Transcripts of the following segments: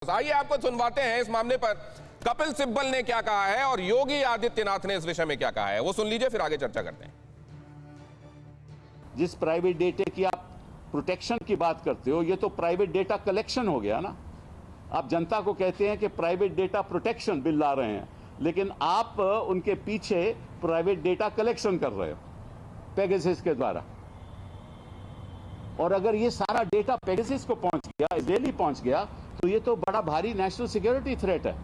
आइए आपको सुनवाते हैं इस मामले पर कपिल सिब्बल ने क्या कहा है और योगी आदित्यनाथ ने इस विषय में क्या कहा है, वो सुन लीजिए, फिर आगे चर्चा करते हैं। जिस प्राइवेट डेटा की आप प्रोटेक्शन की बात करते हो, ये तो प्राइवेट डेटा कलेक्शन हो गया ना। आप जनता को कहते हैं कि प्राइवेट डेटा प्रोटेक्शन बिल ला रहे हैं, लेकिन आप उनके पीछे प्राइवेट डेटा कलेक्शन कर रहे हो पेगासस के द्वारा। और अगर ये सारा डेटा पेगासस को पहुंच गया, इजरायली पहुंच गया, तो ये तो बड़ा भारी नेशनल सिक्योरिटी थ्रेट है,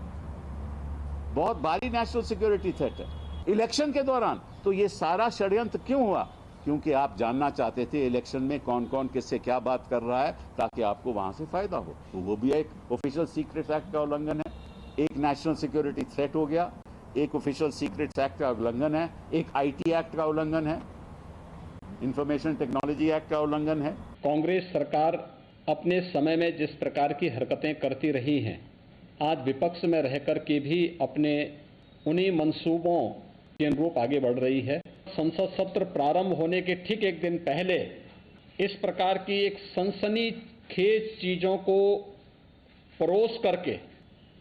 बहुत भारी नेशनल सिक्योरिटी थ्रेट है इलेक्शन के दौरान। तो ये सारा षड्यंत्र क्यों हुआ? क्योंकि आप जानना चाहते थे इलेक्शन में कौन कौन किससे क्या बात कर रहा है, ताकि आपको वहां से फायदा हो। तो वो भी एक ऑफिशियल सीक्रेट एक्ट का उल्लंघन है, एक नेशनल सिक्योरिटी थ्रेट हो गया, एक ऑफिशियल सीक्रेट एक्ट का उल्लंघन है, एक आईटी एक्ट का उल्लंघन है, इंफॉर्मेशन टेक्नोलॉजी एक्ट का उल्लंघन है। कांग्रेस सरकार अपने समय में जिस प्रकार की हरकतें करती रही हैं, आज विपक्ष में रहकर के भी अपने उन्हीं मंसूबों के अनुरूप आगे बढ़ रही है। संसद सत्र प्रारंभ होने के ठीक एक दिन पहले इस प्रकार की एक सनसनीखेज चीजों को परोस करके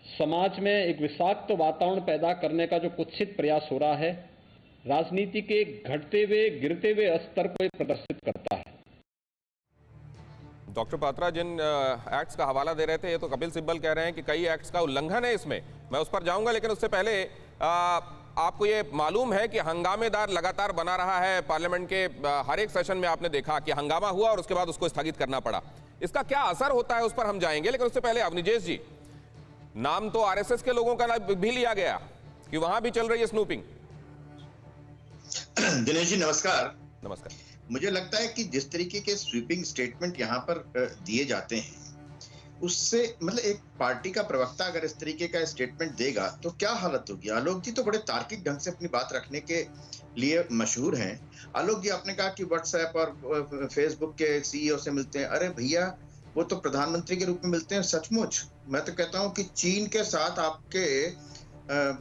समाज में एक विषाक्त वातावरण पैदा करने का जो कुत्सित प्रयास हो रहा है, राजनीति के घटते हुए गिरते हुए स्तर को प्रदर्शित करता है। डॉक्टर पात्रा जिन एक्ट्स का हवाला दे रहे थे, ये तो कपिल सिब्बल कह रहे हैं कि कई एक्ट्स का उल्लंघन है इसमें, मैं उस पर जाऊंगा, लेकिन उससे पहले आपको ये मालूम है कि हंगामेदार लगातार बना रहा है पार्लियामेंट के हर एक सेशन में। आपने देखा कि हंगामा हुआ और उसके बाद उसको स्थगित करना पड़ा। इसका क्या असर होता है उस पर हम जाएंगे, लेकिन उससे पहले अवनिजेश जी, नाम तो आरएसएस के लोगों का भी लिया गया कि वहां भी चल रही है स्नूपिंग। दिनेश जी नमस्कार। नमस्कार। मुझे लगता है कि जिस तरीके के स्वीपिंग स्टेटमेंट यहाँ पर दिए जाते हैं, उससे मतलब एक पार्टी का प्रवक्ता अगर इस तरीके का स्टेटमेंट देगा तो क्या हालत होगी। आलोक जी तो बड़े तार्किक ढंग से अपनी बात रखने के लिए मशहूर हैं। आलोक जी आपने कहा कि व्हाट्सएप और फेसबुक के सीईओ से मिलते हैं। अरे भैया, वो तो प्रधानमंत्री के रूप में मिलते हैं। सचमुच मैं तो कहता हूँ कि चीन के साथ आपके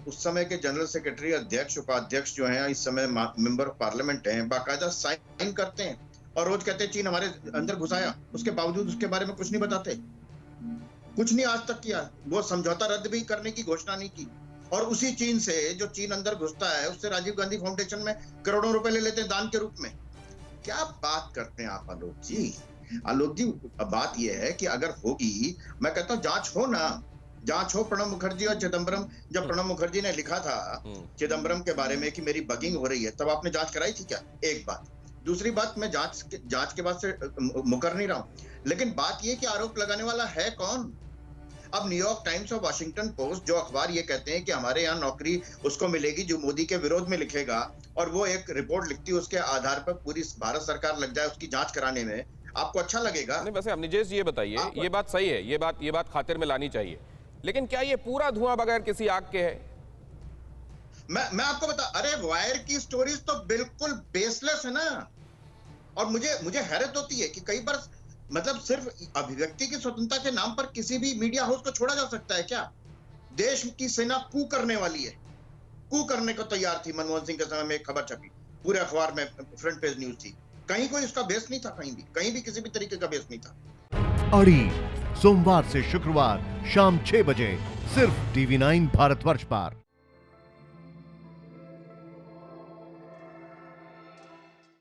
उस समय के जनरल सेक्रेटरी, अध्यक्ष, उपाध्यक्ष जो हैं, इस समय मेंबर ऑफ पार्लियामेंट हैं, बाकायदा साइन करते हैं और रोज कहते हैं चीन हमारे अंदर घुसाया। उसके बावजूद उसके बारे में कुछ नहीं बताते, कुछ नहीं आज तक किया। वो समझौता रद्द भी करने की घोषणा नहीं की। और उसी चीन से, जो चीन अंदर घुसता है, उससे राजीव गांधी फाउंडेशन में करोड़ों रुपए ले लेते हैं दान के रूप में। क्या बात करते हैं आप आलोक जी। आलोक जी बात यह है कि अगर होगी, मैं कहता हूँ जांच हो ना, जांच हो प्रणब मुखर्जी और चिदम्बरम। जब प्रणब मुखर्जी ने लिखा था चिदम्बरम के बारे में कि मेरी बगिंग हो रही है, तब आपने जांच कराई थी क्या? एक बात। दूसरी बात, मैं जांच के बाद से मुकर नहीं रहा हूं, लेकिन बात यह कि आरोप लगाने वाला है कौन? अब न्यूयॉर्क टाइम्स और वॉशिंगटन पोस्ट, जो अखबार ये कहते हैं कि हमारे यहाँ नौकरी उसको मिलेगी जो मोदी के विरोध में लिखेगा, और वो एक रिपोर्ट लिखती है, उसके आधार पर पूरी भारत सरकार लग जाए उसकी जांच कराने में, आपको अच्छा लगेगा? नहीं, वैसे अवनिजेश जी ये बताइए, ये बात सही है, ये बात खातिर में लानी चाहिए, लेकिन क्या ये पूरा धुआं बगैर किसी आग के है? मैं आपको बता, अरे वायर की स्टोरीज तो बिल्कुल बेसलेस है ना। और मुझे हैरत होती है कि कई बार मतलब सिर्फ अभिव्यक्ति की स्वतंत्रता के नाम पर किसी भी मीडिया हाउस को छोड़ा जा सकता है क्या? देश की सेना कू करने वाली है, कू करने को तैयार थी। मनमोहन सिंह के समय में एक खबर छपी, पूरे अखबार में फ्रंट पेज न्यूज थी। कहीं कोई उसका बेस नहीं था, कहीं भी किसी भी तरीके का बेस नहीं था। अड़ी सोमवार से शुक्रवार शाम 6 बजे सिर्फ TV9 भारतवर्ष पर।